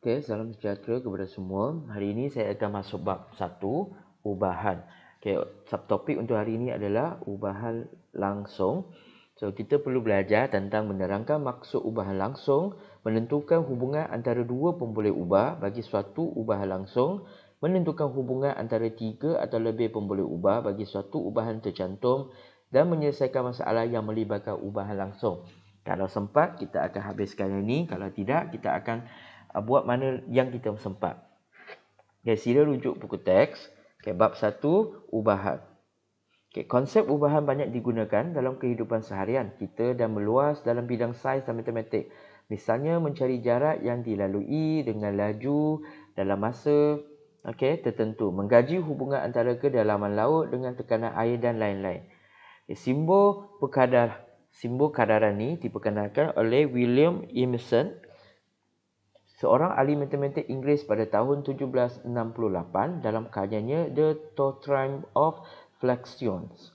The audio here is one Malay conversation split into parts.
Okey, salam sejahtera kepada semua. Hari ini saya akan masuk bab 1, ubahan. Okey, subtopik untuk hari ini adalah ubahan langsung. So, kita perlu belajar tentang menerangkan maksud ubahan langsung, menentukan hubungan antara dua pemboleh ubah bagi suatu ubahan langsung, menentukan hubungan antara tiga atau lebih pemboleh ubah bagi suatu ubahan tercantum dan menyelesaikan masalah yang melibatkan ubahan langsung. Kalau sempat, kita akan habiskan ini. Kalau tidak, kita akan buat mana yang kita sempat. Okay, sila rujuk buku teks. Okay, bab 1, ubahan. Okay, konsep ubahan banyak digunakan dalam kehidupan seharian kita dan meluas dalam bidang sains dan matematik. Misalnya mencari jarak yang dilalui dengan laju dalam masa tertentu. Mengkaji hubungan antara kedalaman laut dengan tekanan air dan lain-lain. Okay, simbol kadaran ni diperkenalkan oleh William Emerson, seorang ahli matematik Inggeris pada tahun 1768 dalam karyanya The Theorem of Fluxions.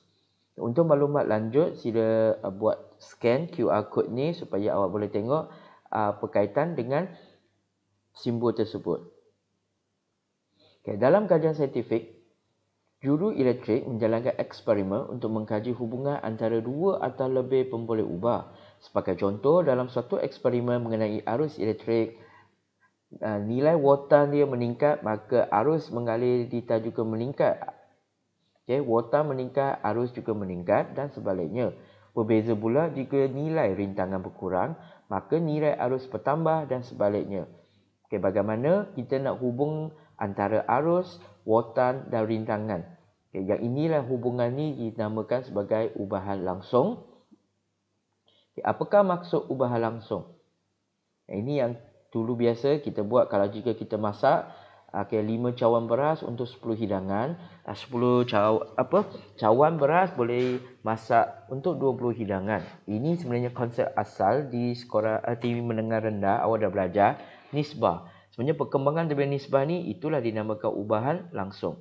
Untuk maklumat lanjut, sila buat scan QR code ni supaya awak boleh tengok berkaitan dengan simbol tersebut. Okay, dalam kajian saintifik, juru elektrik menjalankan eksperimen untuk mengkaji hubungan antara dua atau lebih pemboleh ubah. Sebagai contoh, dalam suatu eksperimen mengenai arus elektrik, nilai watan dia meningkat, maka arus mengalir di tas juga meningkat. Okay, watan meningkat, arus juga meningkat dan sebaliknya. Berbeza pula jika nilai rintangan berkurang, maka nilai arus bertambah dan sebaliknya. Okay, bagaimana kita nak hubung antara arus, watan dan rintangan? Okay, yang inilah hubungan ni dinamakan sebagai ubahan langsung. Okay, apakah maksud ubahan langsung? Ini yang dulu biasa kita buat kalau jika kita masak 5 cawan beras untuk 10 hidangan, 10 cawan beras boleh masak untuk 20 hidangan. Ini sebenarnya konsep asal di sekolah TV menengah rendah awak dah belajar nisbah. Sebenarnya perkembangan daripada nisbah ni itulah dinamakan ubahan langsung.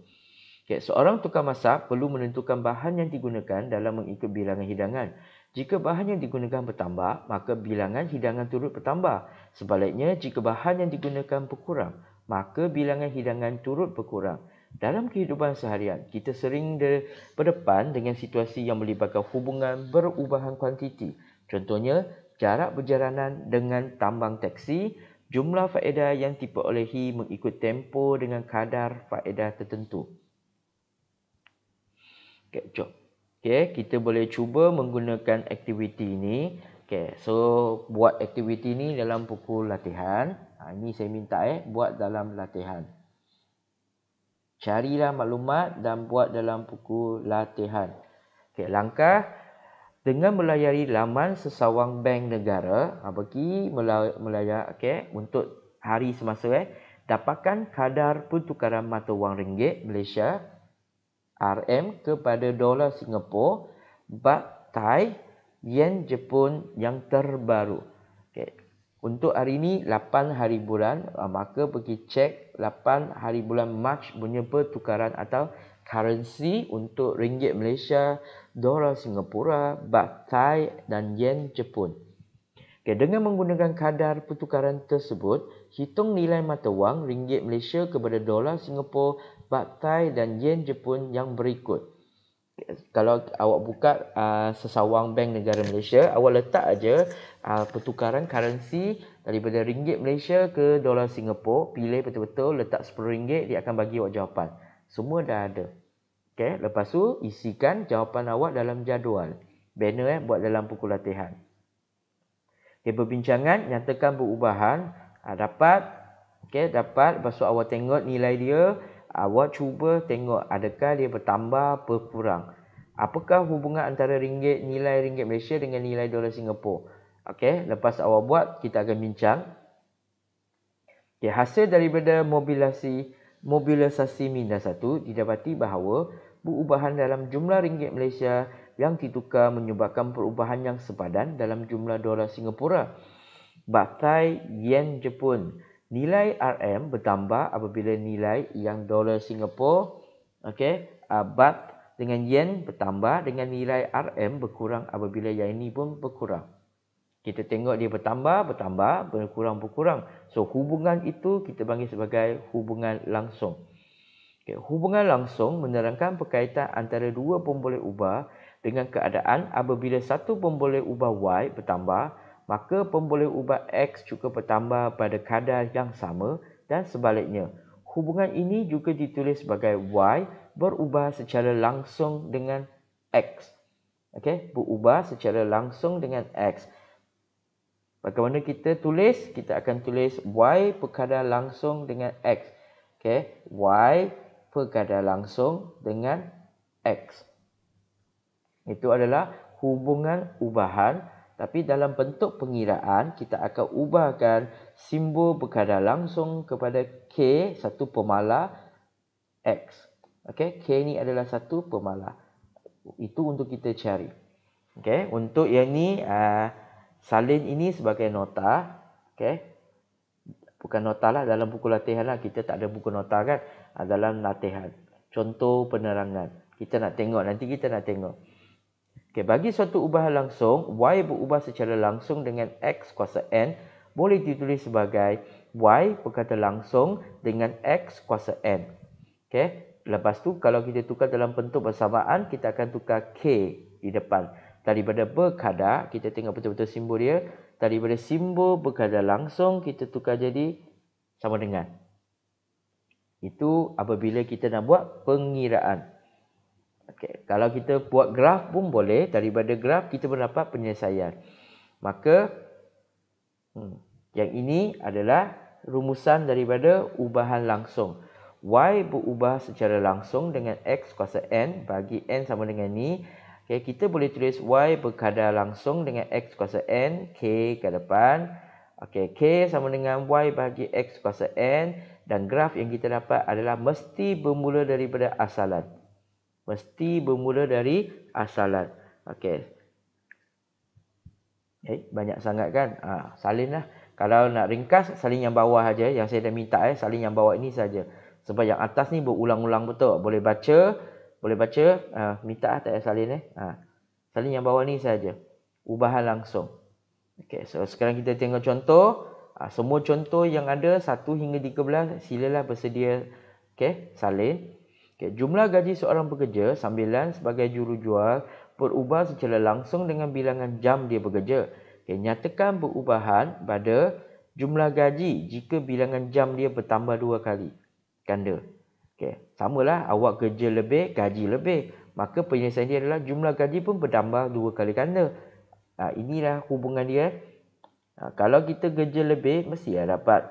Okay, seorang tukang masak perlu menentukan bahan yang digunakan dalam mengikut bilangan hidangan. Jika bahan yang digunakan bertambah, maka bilangan hidangan turut bertambah. Sebaliknya, jika bahan yang digunakan berkurang, maka bilangan hidangan turut berkurang. Dalam kehidupan seharian, kita sering berdepan dengan situasi yang melibatkan hubungan berubahan kuantiti. Contohnya, jarak perjalanan dengan tambang teksi, jumlah faedah yang diperolehi mengikut tempoh dengan kadar faedah tertentu. Okay, jom. Okay, kita boleh cuba menggunakan aktiviti ini. Okay, so buat aktiviti ini dalam buku latihan. Ini saya minta buat dalam latihan. Carilah maklumat dan buat dalam buku latihan. Okay, langkah dengan melayari laman sesawang bank negara. Pergi melayar untuk hari semasa. Dapatkan kadar pertukaran mata wang ringgit Malaysia RM kepada dolar Singapura, baht Thai, yen Jepun yang terbaru. Okay. Untuk hari ini 8 hari bulan, maka pergi cek 8 hari bulan Mac punya pertukaran atau currency untuk ringgit Malaysia, dolar Singapura, baht Thai dan yen Jepun. Okay, dengan menggunakan kadar pertukaran tersebut, hitung nilai mata wang ringgit Malaysia kepada dolar Singapura, baht Thai dan yen Jepun yang berikut. Kalau awak buka sesawang bank negara Malaysia, awak letak aja pertukaran currency daripada ringgit Malaysia ke dolar Singapura, pilih betul-betul, letak RM10, dia akan bagi awak jawapan. Semua dah ada. Okay, lepas tu isikan jawapan awak dalam jadual. Banner buat dalam buku latihan. Okay, perbincangan nyatakan berubahan dapat. Lepas tu awak tengok nilai dia, awak cuba tengok adakah dia bertambah, berkurang. Apakah hubungan antara nilai ringgit Malaysia dengan nilai dolar Singapura? Okey, lepas awak buat, kita akan bincang. Okay, hasil daripada mobilisasi minda 1 didapati bahawa perubahan dalam jumlah ringgit Malaysia yang ditukar menyebabkan perubahan yang sepadan dalam jumlah dolar Singapura, baht Thai, yen Jepun. Nilai RM bertambah apabila nilai yang dolar Singapura, baht dengan yen bertambah, dengan nilai RM berkurang apabila yang ini pun berkurang. Kita tengok dia bertambah, berkurang. So, hubungan itu kita panggil sebagai hubungan langsung. Okay. Hubungan langsung menerangkan perkaitan antara dua pemboleh ubah dengan keadaan apabila satu pemboleh ubah Y bertambah, maka pemboleh ubah X juga bertambah pada kadar yang sama dan sebaliknya. Hubungan ini juga ditulis sebagai Y berubah secara langsung dengan X. Okay. Berubah secara langsung dengan X. Bagaimana kita tulis? Kita akan tulis Y berkadar langsung dengan X. Okay. Y berkadar langsung dengan X. Itu adalah hubungan ubahan. Tapi dalam bentuk pengiraan, kita akan ubahkan simbol berkadar langsung kepada K, satu pemalar X. Okay. K ni adalah satu pemalar. Itu untuk kita cari. Okay. Untuk yang ni, salin ini sebagai nota. Okay. Bukan nota lah, dalam buku latihan lah. Kita tak ada buku nota kan. Dalam latihan. Contoh penerangan. Kita nak tengok. Nanti kita nak tengok. Okay. Bagi suatu ubahan langsung, Y berubah secara langsung dengan X kuasa N. Boleh ditulis sebagai Y berkata langsung dengan X kuasa N. Okay. Lepas tu, kalau kita tukar dalam bentuk bersamaan, kita akan tukar K di depan. Daripada berkadar, kita tengok betul-betul simbol dia. Daripada simbol berkadar langsung, kita tukar jadi sama dengan. Itu apabila kita nak buat pengiraan. Okay. Kalau kita buat graf pun boleh. Daripada graf, kita mendapat penyelesaian. Maka, yang ini adalah rumusan daripada ubahan langsung. Y berubah secara langsung dengan X kuasa N. Bagi N sama dengan ni. Okay, kita boleh tulis Y berkadar langsung dengan X kuasa N. K ke depan. Okay, K sama dengan Y bagi X kuasa N. Dan graf yang kita dapat adalah mesti bermula daripada asalan. Mesti bermula dari asalan. Okay. Banyak sangat kan? Salin lah. Kalau nak ringkas, salin yang bawah aja. Yang saya dah minta, salin yang bawah ini saja. Sebab yang atas ni berulang-ulang betul. Boleh baca. Minta tak payah salin. Salin yang bawah ni saja. Ubahan langsung. Okay, so sekarang kita tengok contoh. Semua contoh yang ada 1 hingga 13 silalah bersedia. Okay, salin. Okay, jumlah gaji seorang pekerja sambilan sebagai jurujual berubah secara langsung dengan bilangan jam dia bekerja. Okay, nyatakan perubahan pada jumlah gaji jika bilangan jam dia bertambah 2 kali ganda. Okay, samalah awak kerja lebih, gaji lebih. Maka penyelesaian dia adalah jumlah gaji pun bertambah 2 kali ganda. Inilah hubungan dia. Kalau kita kerja lebih, mesti dapat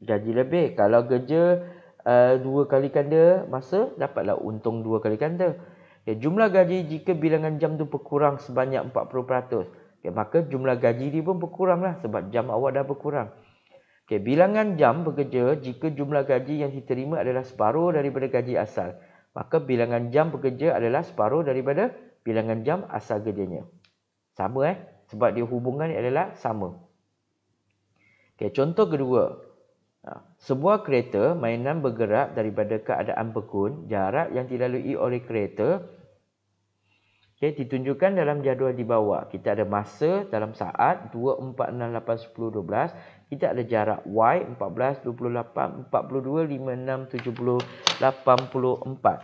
gaji lebih. Kalau kerja 2 kali ganda masa, dapatlah untung 2 kali ganda. Okay, jumlah gaji jika bilangan jam tu berkurang sebanyak 40%. Okay, maka jumlah gaji dia pun berkuranglah sebab jam awak dah berkurang. Okay, bilangan jam bekerja jika jumlah gaji yang diterima adalah separuh daripada gaji asal. Maka bilangan jam bekerja adalah separuh daripada bilangan jam asal kerjanya. Sama sebab dia hubungan adalah sama. Okay, contoh kedua. Sebuah kereta mainan bergerak daripada keadaan berkun. Jarak yang dilalui oleh kereta ditunjukkan dalam jadual di bawah. Kita ada masa dalam saat 2, 4, 6, 8, 10, 12. Kita ada jarak Y 14, 28, 42, 56, 70, 84.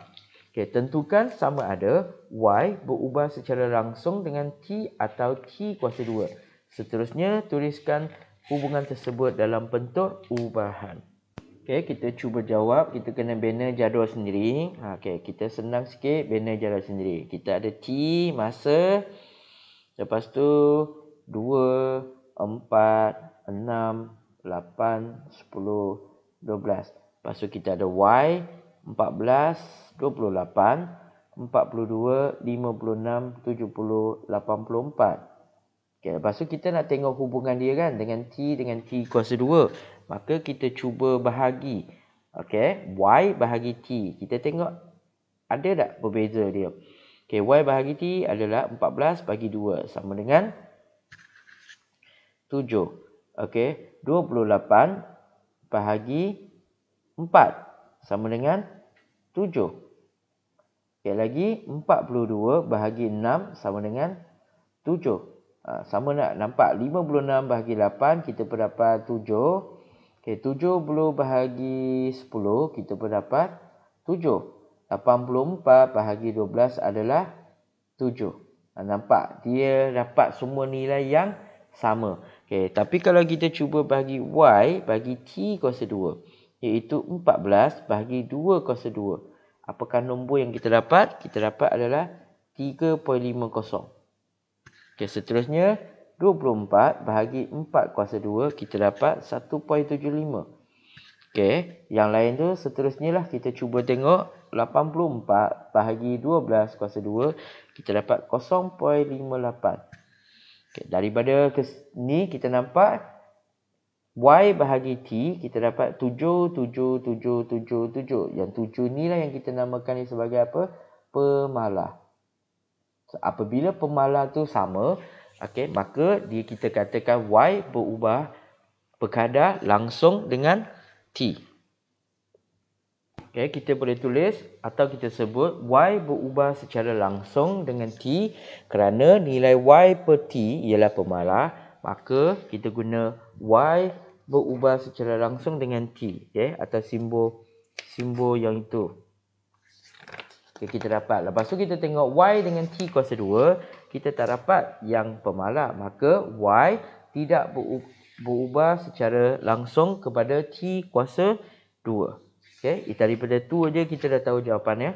Okay, tentukan sama ada Y berubah secara langsung dengan T atau T kuasa 2. Seterusnya, tuliskan hubungan tersebut dalam bentuk ubahan. Okay, kita cuba jawab. Kita kena bina jadual sendiri. Okay, kita senang sikit bina jadual sendiri. Kita ada T, masa. Lepas tu 2, 4, 6, 8, 10, 12. Lepas tu kita ada Y, 14, 28, 42, 56, 70, 84. Okay, lepas tu kita nak tengok hubungan dia kan dengan T kuasa 2. Maka kita cuba bahagi. Okay, Y bahagi T. Kita tengok ada tak berbeza dia. Okay, Y bahagi T adalah 14 bagi 2. Sama dengan 7. Okay, 28 bahagi 4. Sama dengan 7. Okay, lagi 42 bahagi 6 sama dengan 7. Sama nak nampak 56 bahagi 8 kita pun dapat 7. Okey, 70 bahagi 10 kita pun dapat 7. 84 bahagi 12 adalah 7. Nampak dia dapat semua nilai yang sama. Okey, tapi kalau kita cuba bahagi y bagi t kuasa 2 iaitu 14 bahagi 2 kuasa 2. Apakah nombor yang kita dapat? Kita dapat adalah 3.50. Okey, seterusnya 24 bahagi 4 kuasa 2 kita dapat 1.75. Okey, yang lain tu seterusnya lah kita cuba tengok 84 bahagi 12 kuasa 2 kita dapat 0.58. Okey, daripada ni kita nampak y bahagi t kita dapat 7. Yang 7 ni lah yang kita namakan ni sebagai apa? Pemalah. Apabila pemalah tu sama, okey, maka kita katakan y berubah berkadar langsung dengan t. Okay, kita boleh tulis atau kita sebut y berubah secara langsung dengan t kerana nilai y per t ialah pemalah, maka kita guna y berubah secara langsung dengan t, okay, atau simbol yang itu. Okay, kita dapat. Lepas tu kita tengok y dengan t kuasa 2, kita tak dapat yang pemalah, maka y tidak berubah secara langsung kepada t kuasa 2. Okay, daripada tu aja kita dah tahu jawapannya.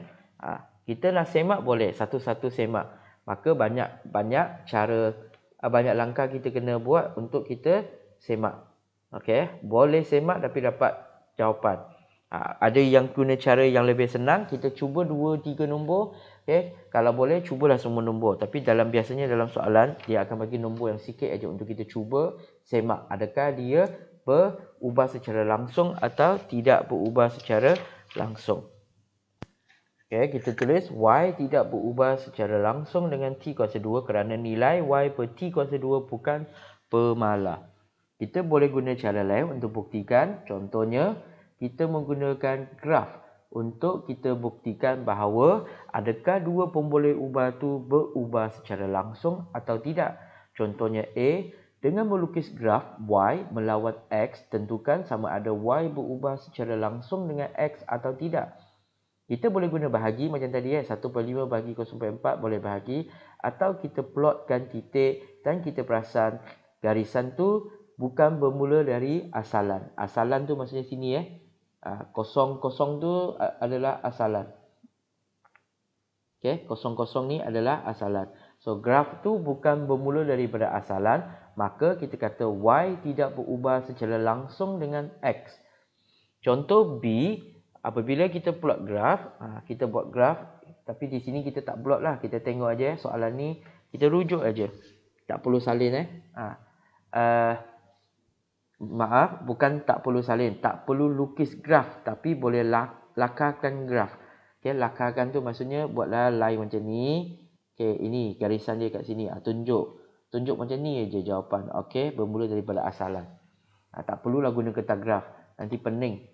Kita nak semak boleh, satu-satu semak. Maka banyak cara, banyak langkah kita kena buat untuk kita semak. Okay, boleh semak tapi dapat jawapan. Ada yang guna cara yang lebih senang, kita cuba 2-3 nombor. Okay, kalau boleh cubalah semua nombor. Tapi biasanya dalam soalan dia akan bagi nombor yang sikit aja untuk kita cuba semak. Adakah dia berubah secara langsung atau tidak berubah secara langsung. Okay, kita tulis y tidak berubah secara langsung dengan t kuasa 2 kerana nilai y per t kuasa 2 bukan pemalah. Kita boleh guna cara lain untuk buktikan. Contohnya, kita menggunakan graf untuk kita buktikan bahawa adakah dua pemboleh ubah tu berubah secara langsung atau tidak. Contohnya A, dengan melukis graf y melawan x, tentukan sama ada y berubah secara langsung dengan x atau tidak. Kita boleh guna bahagi macam tadi 1/5 bahagi 0.4 boleh bahagi, atau kita plotkan titik dan kita perasan garisan tu bukan bermula dari asalan. Asalan tu maksudnya sini kosong-kosong tu adalah asalan. Okey, kosong-kosong ni adalah asalan. So graf tu bukan bermula daripada asalan, maka kita kata y tidak berubah secara langsung dengan x. Contoh B, apabila kita plot graf, kita buat graf, tapi di sini kita tak plot lah, kita tengok aja soalan ni, kita rujuk aja. Tak perlu salin maaf, bukan tak perlu salin, tak perlu lukis graf, tapi boleh lakarkan graf. Okey, lakarkan tu maksudnya buatlah line macam ni. Okey, ini garisan dia kat sini. Tunjuk macam ni aja jawapan. Okey, bermula daripada asalan. Tak perlulah guna kertas graf, nanti pening.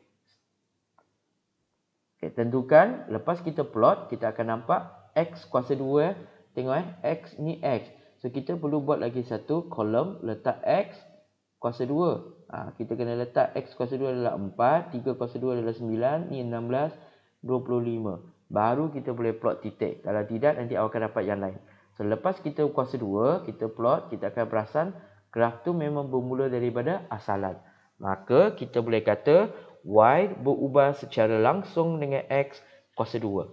Okey, tentukan lepas kita plot, kita akan nampak x kuasa 2. Tengok x ni x. So kita perlu buat lagi satu kolom, letak x kuasa 2. Kita kena letak x kuasa 2 adalah 4, 3 kuasa 2 adalah 9, ni 16, 25. Baru kita boleh plot titik. Kalau tidak, nanti awak akan dapat yang lain. So, lepas kita kuasa 2, kita plot, kita akan perasan graf tu memang bermula daripada asalan. Maka, kita boleh kata y berubah secara langsung dengan x kuasa 2.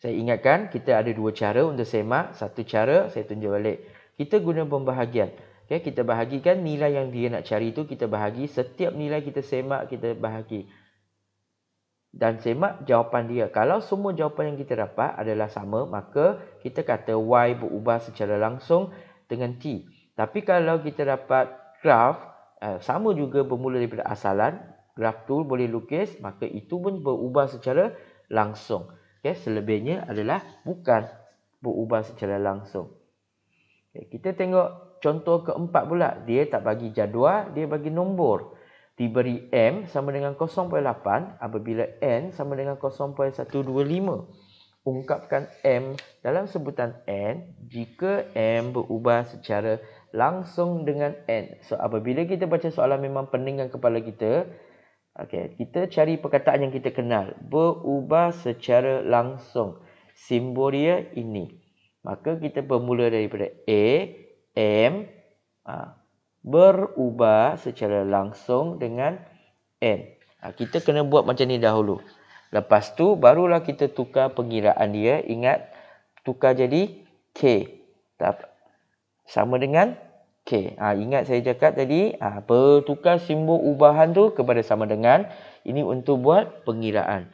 Saya ingatkan, kita ada dua cara untuk semak. Satu cara, saya tunjuk balik. Kita guna pembahagian. Okay, kita bahagikan nilai yang dia nak cari tu, kita bahagi. Setiap nilai kita semak, kita bahagi. Dan semak jawapan dia. Kalau semua jawapan yang kita dapat adalah sama, maka kita kata y berubah secara langsung dengan t. Tapi kalau kita dapat graf, sama juga bermula daripada asalan, graf tu boleh lukis, maka itu pun berubah secara langsung. Okay, selebihnya adalah bukan berubah secara langsung. Okay, kita tengok contoh keempat pula. Dia tak bagi jadual, dia bagi nombor. Diberi M sama dengan 0.8 apabila N sama dengan 0.125. ungkapkan M dalam sebutan N jika M berubah secara langsung dengan N. So, apabila kita baca soalan memang peningkan kepala kita, kita cari perkataan yang kita kenal. Berubah secara langsung. Simbol dia ini. Maka kita bermula daripada A, M, berubah secara langsung dengan N. Kita kena buat macam ni dahulu. Lepas tu barulah kita tukar pengiraan dia. Ingat, tukar jadi K. Sama dengan K. Ingat saya cakap tadi, bertukar simbol ubahan tu kepada sama dengan. Ini untuk buat pengiraan.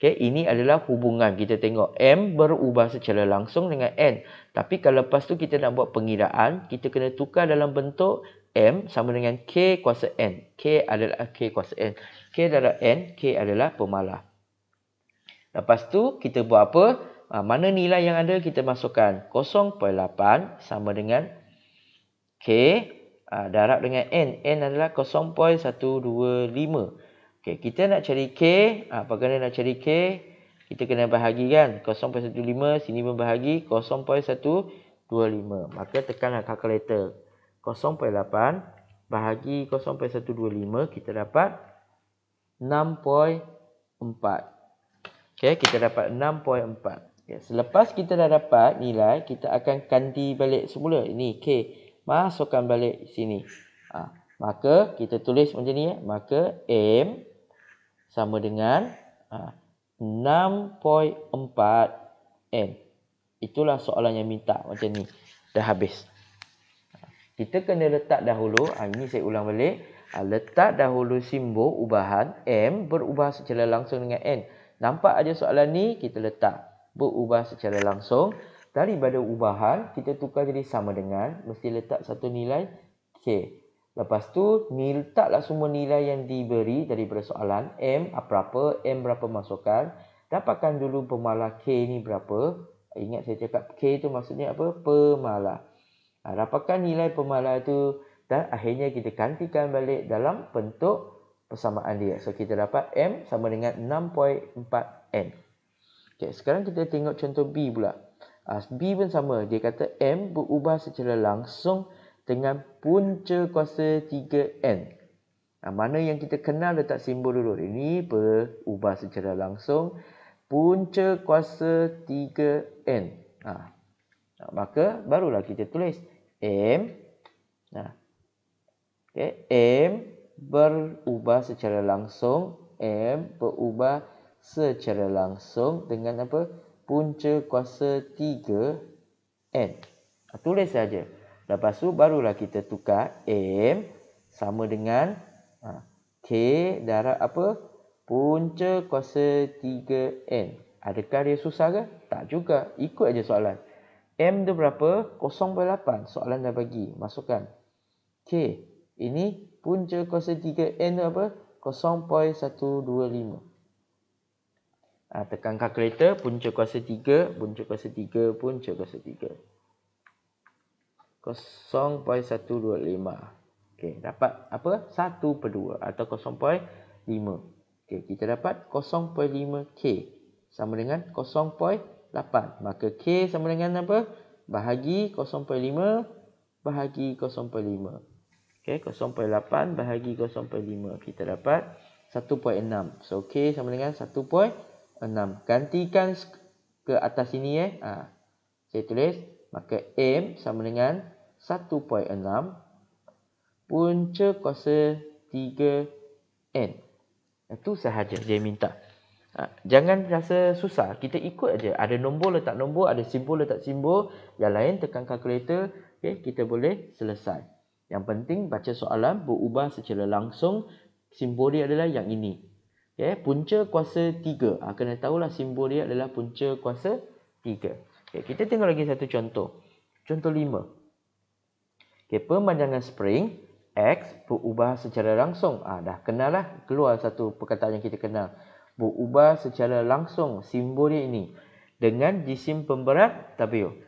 Ini adalah hubungan. Kita tengok M berubah secara langsung dengan N. Tapi kalau lepas tu kita nak buat pengiraan, kita kena tukar dalam bentuk M sama dengan K kuasa N. K adalah K kuasa N. K adalah N, K adalah pemalah. Lepas tu kita buat apa? Mana nilai yang ada kita masukkan. 0.8 sama dengan K darab dengan N. N adalah 0.125. Kita nak cari K. Bagaimana nak cari K? Kita kena bahagikan. 0.15 sini membahagi 0.125. Maka tekanlah kalkulator. 0.8 bahagi 0.125 kita dapat 6.4. Kita dapat 6.4. Selepas kita dah dapat nilai, kita akan ganti balik semula. Ini K. Masukkan balik sini. Maka kita tulis macam ni. Maka M sama dengan 6.4 N. Itulah soalan yang minta macam ni. Dah habis. Kita kena letak dahulu. Ini saya ulang balik. Letak dahulu simbol ubahan. M berubah secara langsung dengan N. Nampak aja soalan ni, kita letak berubah secara langsung. Daripada ubahan, kita tukar jadi sama dengan. Mesti letak satu nilai K. Lepas tu, letaklah semua nilai yang diberi daripada soalan. M berapa, M berapa masukkan. Dapatkan dulu pemalah K ni berapa. Ingat saya cakap K tu maksudnya apa? Pemalah. Dapatkan nilai pemalah tu. Dan akhirnya kita gantikan balik dalam bentuk persamaan dia. So, kita dapat M sama dengan 6.4 N. Sekarang kita tengok contoh B pula. B pun sama. Dia kata M berubah secara langsung dengan punca kuasa 3N. Mana yang kita kenal letak simbol dulu. Ini berubah secara langsung. Punca kuasa 3N. Maka barulah kita tulis M. M berubah secara langsung. M berubah secara langsung dengan apa? Punca kuasa 3N. Tulis saja. Lepas tu barulah kita tukar M sama dengan K darab apa? Punca kuasa 3N. Adakah dia susah ke? Tak juga. Ikut aja soalan. M tu berapa? 0.8. Soalan dah bagi. Masukkan. K. Ini punca kuasa 3N tu apa? 0.125. Tekan kalkulator. Punca kuasa 3. Punca kuasa 3. Punca kuasa 3. 0.125. Dapat apa? 1/2 atau 0.5. Kita dapat 0.5K sama dengan 0.8. Maka K sama dengan apa? Bahagi 0.5 bahagi 0.5. 0.8 bahagi 0.5. Kita dapat 1.6. So, K sama dengan 1.6. Gantikan ke atas sini. Saya tulis. Maka M sama dengan 1.6. Punca kuasa 3N. Itu sahaja dia minta. Jangan rasa susah. Kita ikut aja. Ada nombor letak nombor. Ada simbol letak simbol. Yang lain tekan kalkulator. Kita boleh selesai. Yang penting baca soalan berubah secara langsung. Simbol dia adalah yang ini. Punca kuasa 3. Kena tahulah simbol dia adalah punca kuasa 3. Kita tengok lagi satu contoh. Contoh 5. Pemanjangan spring X berubah secara langsung. Dah kenal lah. Keluar satu perkataan yang kita kenal. Berubah secara langsung. Simbol dia ini. Dengan jisim pemberat W.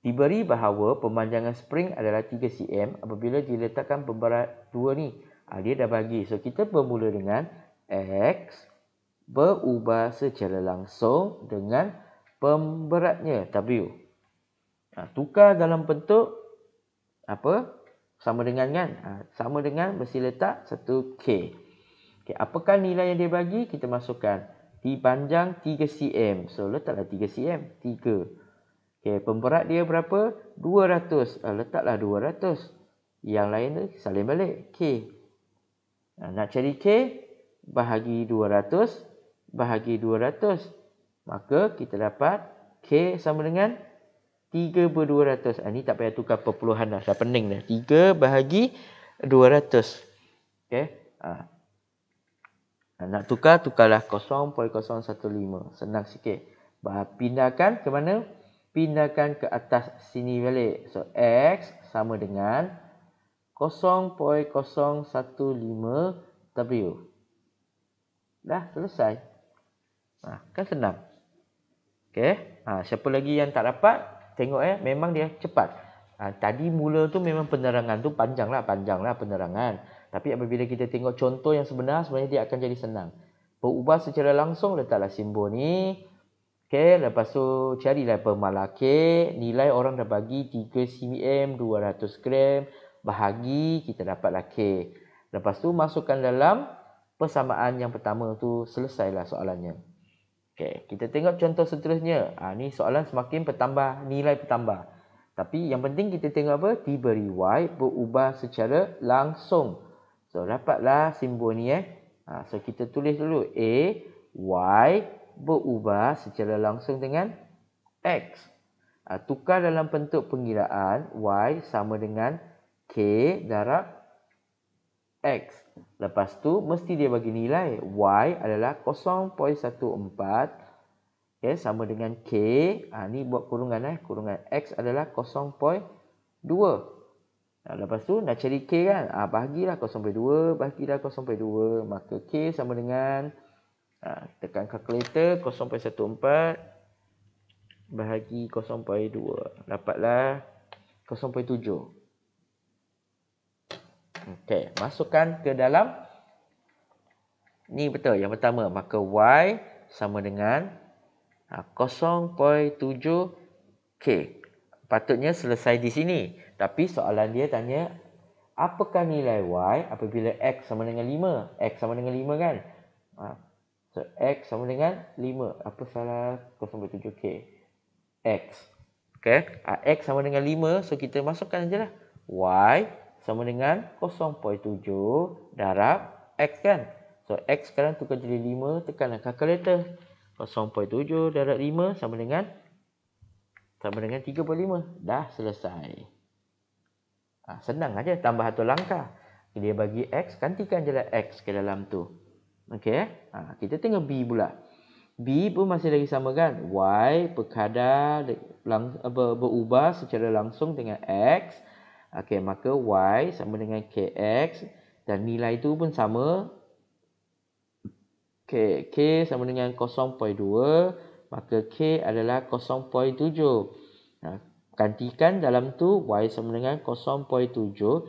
Diberi bahawa pemanjangan spring adalah 3 cm apabila diletakkan pemberat 2 ni. Dia dah bagi. So, kita bermula dengan X berubah secara langsung dengan pemberatnya W. Tukar dalam bentuk apa? Sama dengan kan? Sama dengan mesti letak 1K. Okay, apakah nilai yang dia bagi? Kita masukkan. Dipanjang 3 cm. So, letaklah 3 cm. 3. Okay, pemberat dia berapa? 200. Letaklah 200. Yang lain tu salin balik. K. Nak cari K, bahagi 200. Bahagi 200. Maka kita dapat K sama dengan 3/200. Ini tak payah tukar perpuluhan dah. Dah pening dah. 3 bahagi 200. Okay. Nak tukar, tukarlah 0.015. Senang sikit. Pindahkan ke mana? Pindahkan ke atas sini balik. So, X sama dengan 0.015 W. Dah selesai. Kan senang. Okay. Siapa lagi yang tak dapat? Tengok memang dia cepat. Tadi mula tu memang penerangan tu panjanglah penerangan. Tapi apabila kita tengok contoh yang sebenarnya dia akan jadi senang. Berubah secara langsung, letaklah simbol ni. Okay, lepas tu carilah pemalar K. Nilai orang dah bagi 3 cm, 200 gram. Bahagi, kita dapatlah K. Lepas tu masukkan dalam persamaan yang pertama tu, selesailah soalannya. Okay, kita tengok contoh seterusnya. Ni soalan semakin bertambah, nilai bertambah. Tapi yang penting kita tengok apa? Diberi Y berubah secara langsung. So, dapatlah simbol ni So, kita tulis dulu. A, Y berubah secara langsung dengan X. Tukar dalam bentuk pengiraan. Y sama dengan K darab X. Lepas tu, mesti dia bagi nilai. Y adalah 0.14. Okay, sama dengan K. Ni buat kurungan. Kurungan X adalah 0.2. Lepas tu, nak cari K kan? Bahagilah 0.2. Bahagilah 0.2. Maka K sama dengan, tekan kalkulator, 0.14. Bahagi 0.2. Dapatlah 0.7. Okey, masukkan ke dalam. Ni betul yang pertama. Maka Y sama dengan 0.7K. Patutnya selesai di sini. Tapi soalan dia tanya, apakah nilai Y apabila X sama dengan 5? X sama dengan 5 kan? So, X sama dengan 5. Apa salah 0.7K? X. Okay. X sama dengan 5. So, kita masukkan sajalah. Y sama dengan 0.7 darab X kan. So, X sekarang tukar jadi 5. Tekanlah kalkulator. 0.7 darab 5 sama dengan 3/5. Dah selesai. Senang aja. Tambah satu langkah. Dia bagi X. Gantikan je lah X ke dalam tu. Okey. Kita tengok B pula. B pun masih lagi sama kan. Y berkadar berubah secara langsung dengan X. Okey, maka Y sama dengan KX dan nilai itu pun sama. K sama dengan 0.2, maka K adalah 0.7. Gantikan dalam tu Y sama dengan 0.7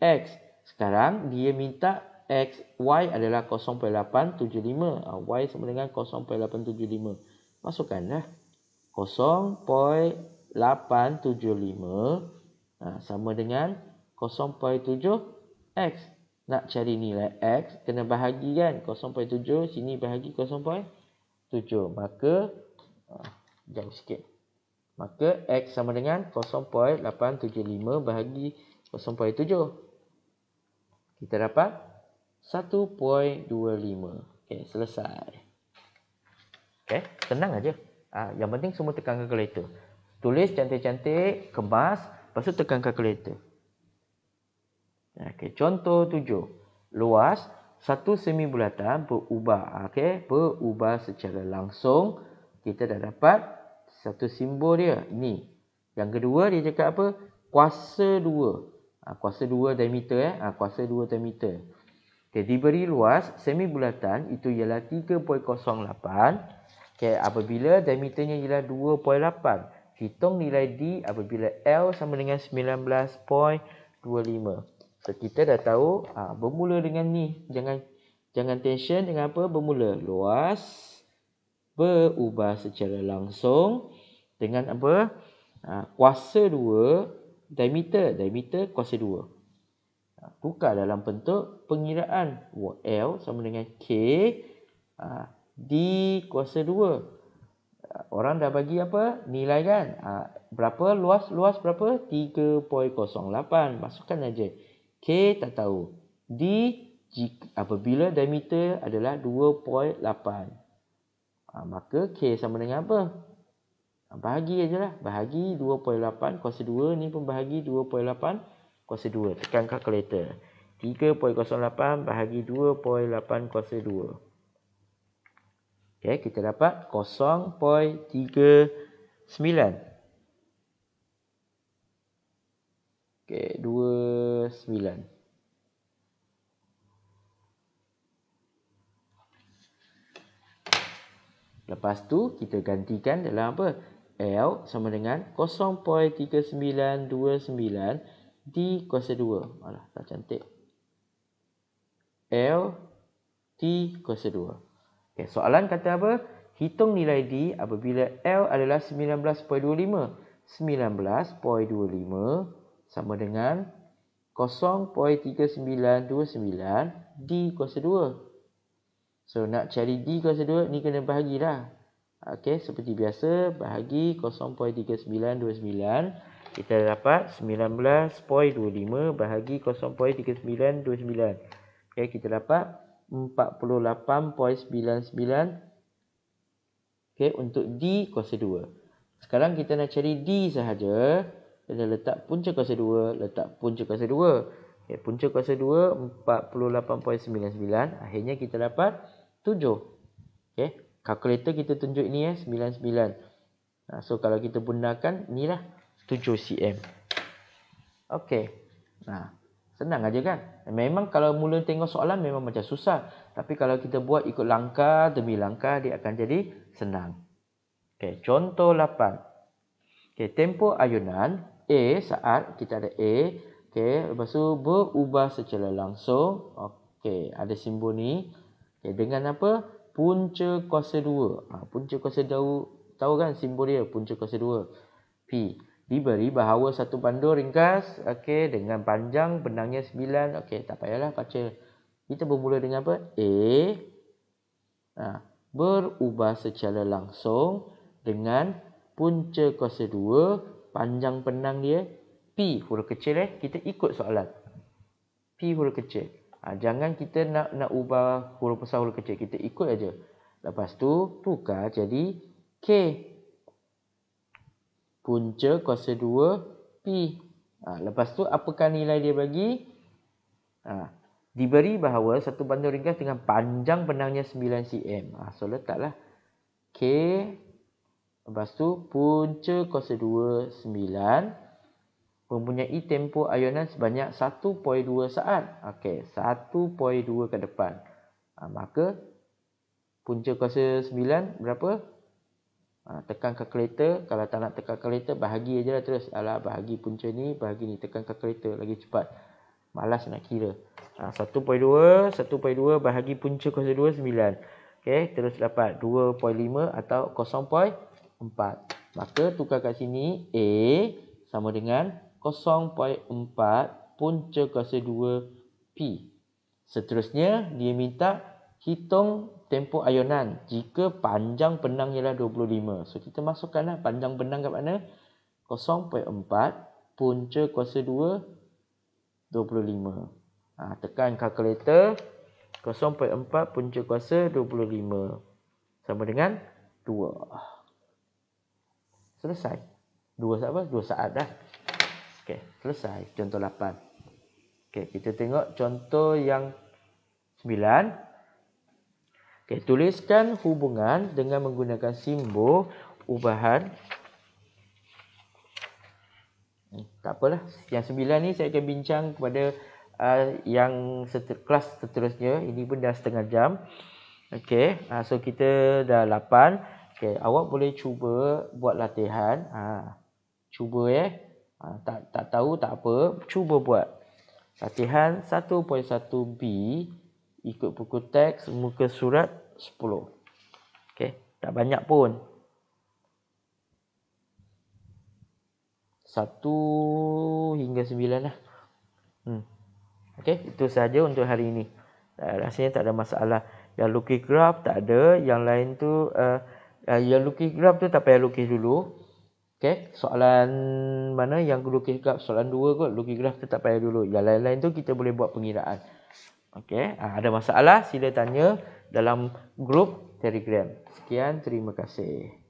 X. Sekarang dia minta X, Y adalah 0.875. Y sama dengan 0.875. Masukkanlah 0.875 sama dengan 0.7 X. Nak cari nilai X, kena bahagi kan. 0.7, sini bahagi 0.7. Maka, jauh sikit. Maka X sama dengan 0.875 bahagi 0.7. Kita dapat 1.25. Okay, selesai. Okay, tenang aja. Yang penting semua tekan kalkulator. Tulis cantik-cantik, kemas. Lepas tu tekan kalkulator. Okay, contoh 7. Luas satu semi bulatan berubah. Okay, berubah secara langsung. Kita dah dapat satu simbol dia. Ini. Yang kedua dia cakap apa? Kuasa 2. Kuasa 2 diameter. Kuasa 2 diameter. Okay, diberi luas semi bulatan itu ialah 3.08. Okay, apabila diameternya ialah 2.8. Hitung nilai D apabila L sama dengan 19.25. So, kita dah tahu bermula dengan ni. Jangan tension dengan apa? Bermula. Luas berubah secara langsung dengan apa? Kuasa 2 diameter. Diameter kuasa 2. Tukar dalam bentuk pengiraan. L sama dengan K D kuasa 2. Orang dah bagi apa? Nilai kan? Berapa? Luas berapa? 3.08. Masukkan aja. K tak tahu. D apabila diameter adalah 2.8. Maka K sama dengan apa? Bahagi aja lah. Bahagi 2.8 kuasa 2. Ni pun bahagi 2.8 kuasa 2. Tekan kalkulator. 3.08 bahagi 2.8 kuasa 2. Okay, kita dapat 0.39. Okay, 29. Lepas tu kita gantikan dalam apa? L sama dengan 0.3929 D kuasa 2. Alah, tak cantik. L D kuasa 2. Okay, soalan kata apa? Hitung nilai D apabila L adalah 19.25. 19.25 sama dengan 0.3929 D kuasa 2. So, nak cari D kuasa 2, ni kena bahagilah. Okey, seperti biasa, bahagi 0.3929. Kita dapat 19.25 bahagi 0.3929. Okey, kita dapat 48.99. Okey, untuk D kuasa 2. Sekarang kita nak cari D sahaja. Kita letak punca kuasa 2, letak punca kuasa 2. Okay, punca kuasa 2, 48.99. Akhirnya kita dapat 7. Okay. Kalkulator kita tunjuk ni 99. So kalau kita gunakan inilah 7 cm. Okey. Senang aja kan? Memang kalau mula tengok soalan memang macam susah. Tapi kalau kita buat ikut langkah demi langkah, dia akan jadi senang. Okey, contoh 8. Okey, tempoh ayunan A saat kita ada A. Okey, lepas tu berubah secara langsung. Okey, ada simbol ni. Okay, dengan apa? Punca kuasa 2. Punca kuasa 2, tahu kan simbol dia? Punca kuasa 2. P. Diberi bahawa satu bandur ringkas, okay, dengan panjang benangnya 9. Okay, tak payahlah baca. Kita bermula dengan apa? A. Berubah secara langsung dengan punca kuasa 2. Panjang benang dia P. Huruf kecil kita ikut soalan. P huruf kecil. Jangan kita nak ubah huruf besar huruf kecil. Kita ikut aja. Lepas tu tukar jadi K. Punca kuasa 2 P. Lepas tu apakah nilai dia bagi? Diberi bahawa satu bandur ringkas dengan panjang benangnya 9 cm. So letaklah K. Lepas tu punca kuasa 2 9. Mempunyai tempoh ayunan sebanyak 1.2 saat. Okey, 1.2 ke depan. Maka punca kuasa 9 berapa? Tekan kalkulator. Kalau tak nak tekan kalkulator, bahagi aja lah terus. Bahagi punca ni, bahagi ni. Tekan kalkulator lagi cepat. Malas nak kira. 1.2 bahagi punca kuasa 2 9. Okey, terus dapat 2.5 atau 0.4. Maka tukar kat sini A sama dengan 0.4 punca kuasa 2 P. Seterusnya, dia minta hitung tempoh ayunan jika panjang benang ialah 25. So, kita masukkanlah panjang benang kat mana? 0.4 punca kuasa 2, 25. Tekan kalkulator. 0.4 punca kuasa 25. Sama dengan 2. Selesai. 2 saat apa? 2 saat dah. Okey, selesai contoh 8. Okey, kita tengok contoh yang 9. Okey, tuliskan hubungan dengan menggunakan simbol ubahan. Tak apalah, yang 9 ni saya akan bincang kepada yang kelas seterusnya. Ini pun dah setengah jam. Okey, so kita dah 8. Okey, awak boleh cuba buat latihan. Cuba tak tahu tak apa, cuba buat. Latihan 1.1b ikut buku teks muka surat 10. Okey. Tak banyak pun. 1 hingga 9 lah. Okey, itu saja untuk hari ini. Rasanya tak ada masalah. Yang lukis graf tak ada. Yang lain tu, yang lukis graf tu tak payah lukis dulu. Okey, soalan mana yang lukis graf? Soalan 2 kot. Lukis graf tu tak payah dulu. Yang lain-lain tu kita boleh buat pengiraan. Okey, ada masalah sila tanya dalam grup Telegram. Sekian, terima kasih.